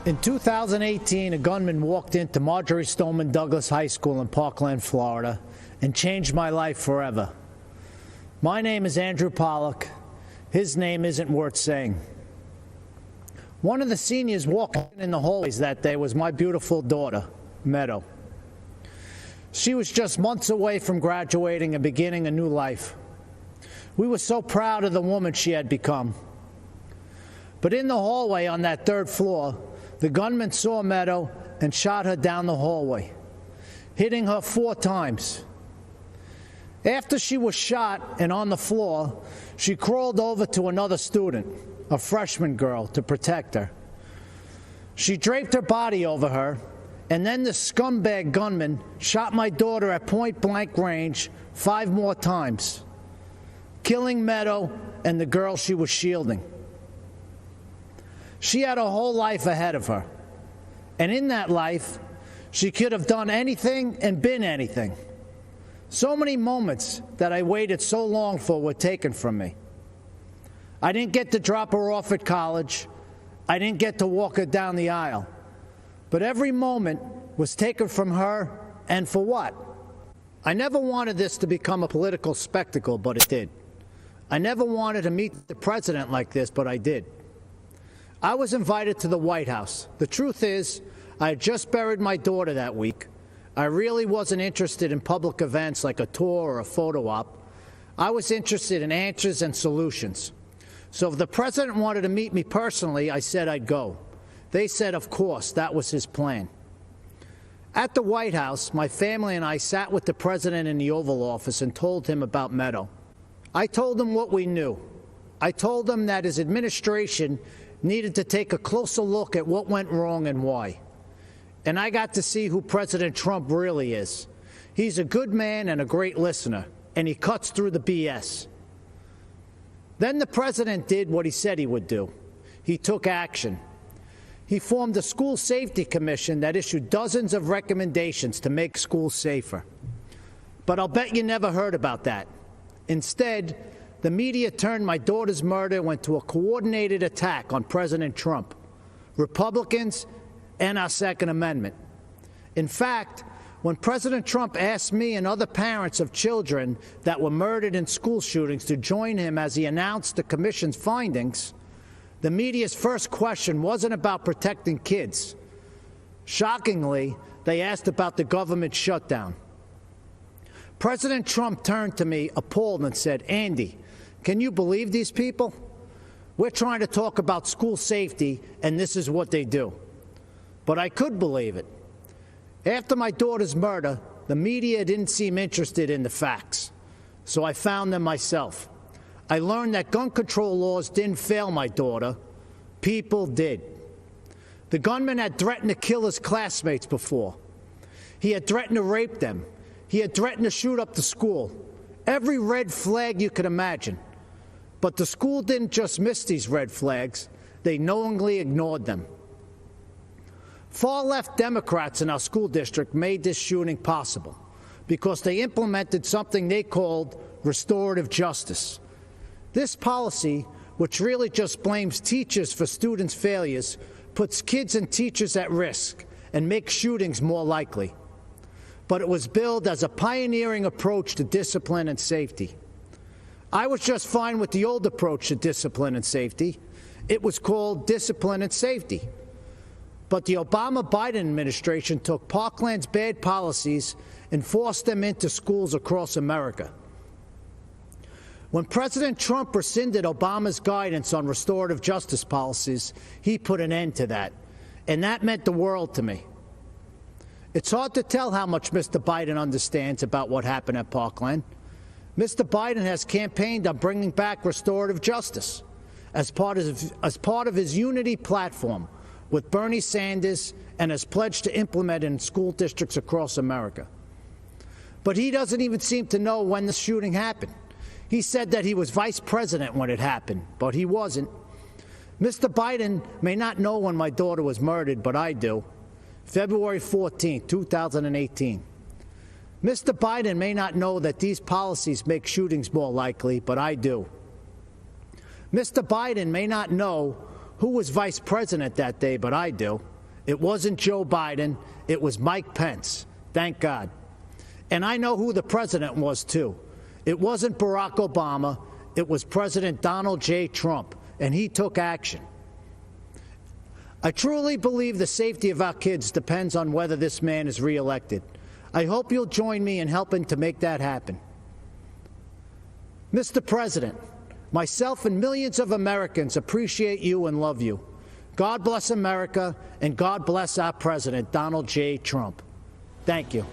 In 2018, a gunman walked into Marjorie Stoneman Douglas High School in Parkland, Florida, and changed my life forever. My name is Andrew Pollack. His name isn't worth saying. One of the seniors walking in the hallways that day was my beautiful daughter, Meadow. She was just months away from graduating and beginning a new life. We were so proud of the woman she had become. But in the hallway on that third floor, the gunman saw Meadow and shot her down the hallway, hitting her 4 times. After she was shot and on the floor, she crawled over to another student, a freshman girl, to protect her. She draped her body over her, and then the scumbag gunman shot my daughter at point-blank range 5 more times, killing Meadow and the girl she was shielding. She had a whole life ahead of her, and in that life, she could have done anything and been anything. So many moments that I waited so long for were taken from me. I didn't get to drop her off at college. I didn't get to walk her down the aisle. But every moment was taken from her, and for what? I never wanted this to become a political spectacle, but it did. I never wanted to meet the president like this, but I did. I was invited to the White House. The truth is, I had just buried my daughter that week. I really wasn't interested in public events like a tour or a photo op. I was interested in answers and solutions. So if the president wanted to meet me personally, I said I'd go. They said, of course, that was his plan. At the White House, my family and I sat with the president in the Oval Office and told him about Meadow. I told him what we knew. I told him that his administration needed to take a closer look at what went wrong and why. And I got to see who President Trump really is. He's a good man and a great listener, and he cuts through the BS. Then the president did what he said he would do. He took action. He formed a school safety commission that issued dozens of recommendations to make schools safer. But I'll bet you never heard about that. Instead, the media turned my daughter's murder into a coordinated attack on President Trump, Republicans, and our Second Amendment. In fact, when President Trump asked me and other parents of children that were murdered in school shootings to join him as he announced the commission's findings, the media's first question wasn't about protecting kids. Shockingly, they asked about the government shutdown. President Trump turned to me appalled and said, "Andy, can you believe these people? We're trying to talk about school safety, and this is what they do." But I could believe it. After my daughter's murder, the media didn't seem interested in the facts, so I found them myself. I learned that gun control laws didn't fail my daughter. People did. The gunman had threatened to kill his classmates before. He had threatened to rape them. He had threatened to shoot up the school. Every red flag you could imagine. But the school didn't just miss these red flags. They knowingly ignored them. Far-left Democrats in our school district made this shooting possible because they implemented something they called restorative justice. This policy, which really just blames teachers for students' failures, puts kids and teachers at risk and makes shootings more likely. But it was billed as a pioneering approach to discipline and safety. I was just fine with the old approach to discipline and safety. It was called discipline and safety. But the Obama-Biden administration took Parkland's bad policies and forced them into schools across America. When President Trump rescinded Obama's guidance on restorative justice policies, he put an end to that. And that meant the world to me. It's hard to tell how much Mr. Biden understands about what happened at Parkland. Mr. Biden has campaigned on bringing back restorative justice as part of his unity platform with Bernie Sanders and has pledged to implement it in school districts across America. But he doesn't even seem to know when the shooting happened. He said that he was vice president when it happened, but he wasn't. Mr. Biden may not know when my daughter was murdered, but I do. February 14, 2018. Mr. Biden may not know that these policies make shootings more likely, but I do. Mr. Biden may not know who was vice president that day, but I do. It wasn't Joe Biden. It was Mike Pence. Thank God. And I know who the president was, too. It wasn't Barack Obama. It was President Donald J. Trump, and he took action. I truly believe the safety of our kids depends on whether this man is reelected. I hope you'll join me in helping to make that happen. Mr. President, myself and millions of Americans appreciate you and love you. God bless America, and God bless our President, Donald J. Trump. Thank you.